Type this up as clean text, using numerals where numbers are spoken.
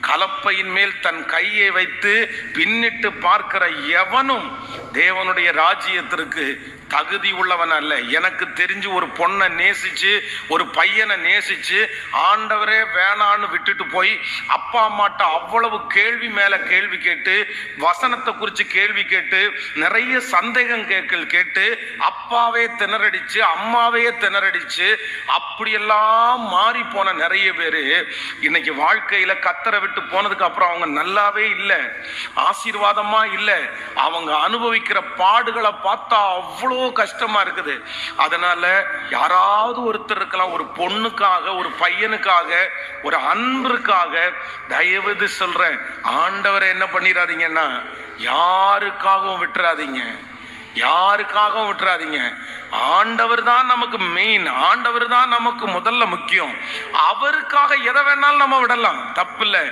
கலப்பையின் மேல் தன் கையை வைத்து பின்னிட்டு பார்க்கிற எவனும் தேவனுடைய ராஜ்யத்திற்கு தகுதி உள்ளவன் அல்ல. எனக்கு தெரிஞ்சு ஒரு பொண்ணை நேசிச்சு ஒரு பையனை நேசிச்சு ஆண்டவரே வேணான்னு விட்டுட்டு போய் அப்பா அம்மாட்ட அவ்வளவு கேள்வி மேல கேள்வி கேட்டு வசனத்தை குறித்து கேள்வி கேட்டு நிறைய சந்தேகம் கேட்டு அப்பாவே திணறடிச்சு அம்மாவே திணறடிச்சு அப்படியெல்லாம் மாறி போன நிறைய பேரு இன்னைக்கு வாழ்க்கையில கத்தரை விட்டு போனதுக்கு அப்புறம் அவங்க நல்லாவே இல்லை, ஆசீர்வாதமா இல்லை. அவங்க அனுபவிக்கிற பாடுகளை பார்த்தா அவ்வளோ கஷ்டமா இருக்குது. அதனால யாராவது ஒருத்தர் இருக்கலாம், ஒரு பொண்ணுக்காக ஒரு பையனுக்காக ஒரு அன்பிற்காக தயவுது சொல்றேன், ஆண்டவரை என்ன பண்ணிடாதீங்கன்னா யாருக்காகவும் விட்டுறாதீங்க, யாருக்காகவும் விட்டுறாதீங்க. ஆண்டவர் தான் நமக்கு மெயின், ஆண்டவர் தான் நமக்கு முதல்ல முக்கியம். அவருக்காக எதை வேணாலும் நம்ம விடலாம், தப்பு இல்லை.